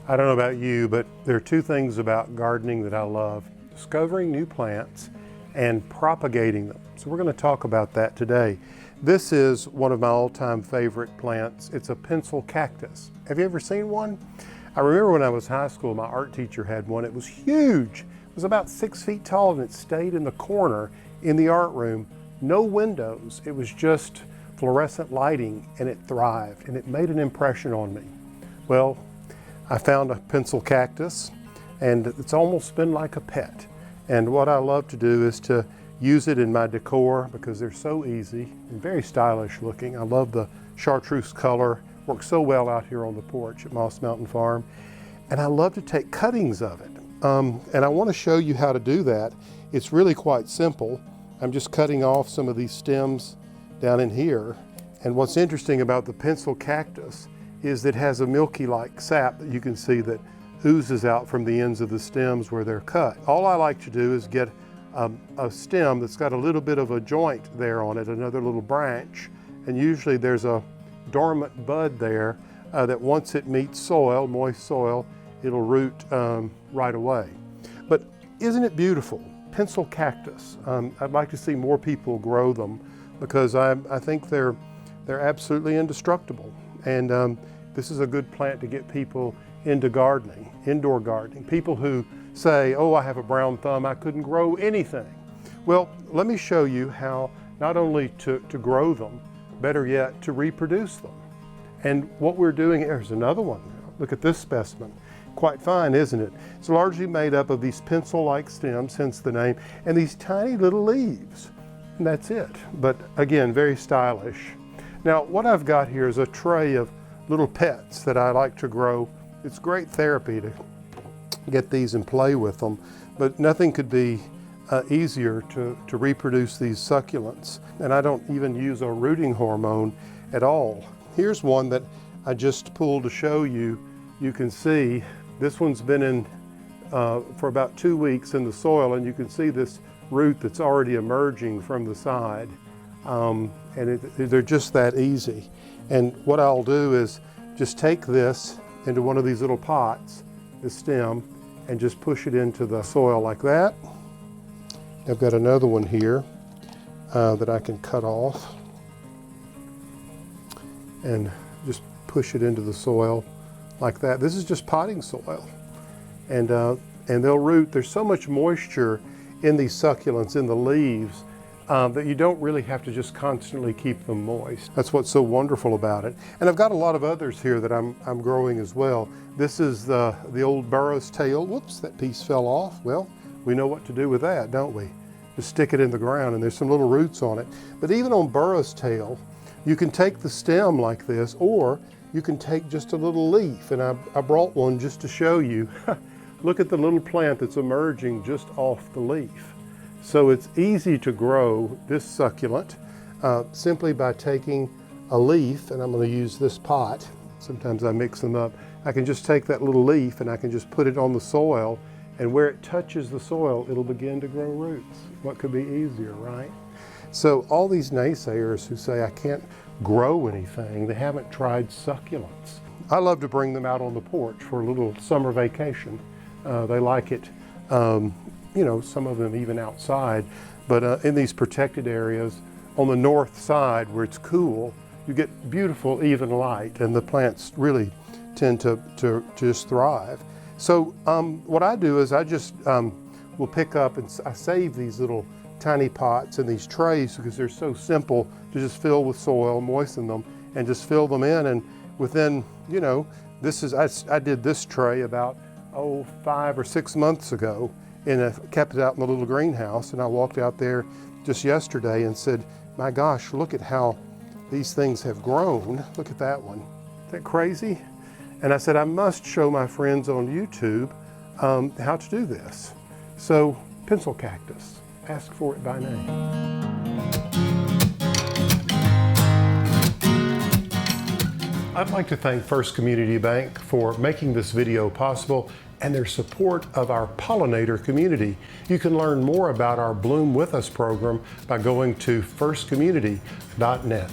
I don't know about you, but there are two things about gardening that I love: discovering new plants and propagating them. So we're going to talk about that today. This is one of my all-time favorite plants. It's a pencil cactus. Have you ever seen one? I remember when I was in high school, my art teacher had one. It was huge. It was about 6 feet tall, and it stayed in the corner in the art room. No windows. It was just fluorescent lighting, and it thrived, and it made an impression on me. Well, I found a pencil cactus, and it's almost been like a pet. And what I love to do is to use it in my decor because they're so easy and very stylish looking. I love the chartreuse color. Works so well out here on the porch at Moss Mountain Farm. And I love to take cuttings of it. And I want to show you how to do that. It's really quite simple. I'm just cutting off some of these stems down in here. And what's interesting about the pencil cactus is that it has a milky-like sap that you can see that oozes out from the ends of the stems where they're cut. All I like to do is get a stem that's got a little bit of a joint there on it, another little branch, and usually there's a dormant bud there that once it meets soil, moist soil, it'll root right away. But isn't it beautiful? Pencil cactus. I'd like to see more people grow them because I think they're absolutely indestructible. And this is a good plant to get people into gardening, indoor gardening. People who say, oh, I have a brown thumb, I couldn't grow anything. Well, let me show you how not only to grow them, better yet, to reproduce them. And what we're doing, here's another one. Look at this specimen. Quite fine, isn't it? It's largely made up of these pencil-like stems, hence the name, and these tiny little leaves. And that's it. But again, very stylish. Now, what I've got here is a tray of little pets that I like to grow. It's great therapy to get these and play with them, but nothing could be easier to reproduce these succulents. And I don't even use a rooting hormone at all. Here's one that I just pulled to show you. You can see this one's been in for about 2 weeks in the soil, and you can see this root that's already emerging from the side. They're just that easy. And what I'll do is just take this into one of these little pots, the stem, and just push it into the soil like that. I've got another one here that I can cut off and just push it into the soil like that. This is just potting soil. And they'll root. There's so much moisture in these succulents, in the leaves, that you don't really have to just constantly keep them moist. That's what's so wonderful about it. And I've got a lot of others here that I'm growing as well. This is the old burrow's tail. Whoops, that piece fell off. Well, we know what to do with that, don't we? Just stick it in the ground, and there's some little roots on it. But even on burrow's tail, you can take the stem like this, or you can take just a little leaf. And I brought one just to show you. Look at the little plant that's emerging just off the leaf. So it's easy to grow this succulent simply by taking a leaf, and I'm going to use this pot. Sometimes I mix them up. I can just take that little leaf and I can just put it on the soil, and where it touches the soil, it'll begin to grow roots. What could be easier, right? So all these naysayers who say I can't grow anything, they haven't tried succulents. I love to bring them out on the porch for a little summer vacation. They like it. You know, some of them even outside, but in these protected areas on the north side where it's cool, you get beautiful even light, and the plants really tend to just thrive. So what I do is I just will pick up and I save these little tiny pots and these trays because they're so simple to just fill with soil, moisten them, and just fill them in. And within, you know, I did this tray about 5 or 6 months ago, and I kept it out in the little greenhouse. And I walked out there just yesterday and said, my gosh, look at how these things have grown. Look at that one. Isn't that crazy? And I said, I must show my friends on YouTube how to do this. So, pencil cactus, ask for it by name. I'd like to thank First Community Bank for making this video possible and their support of our pollinator community. You can learn more about our Bloom With Us program by going to firstcommunity.net.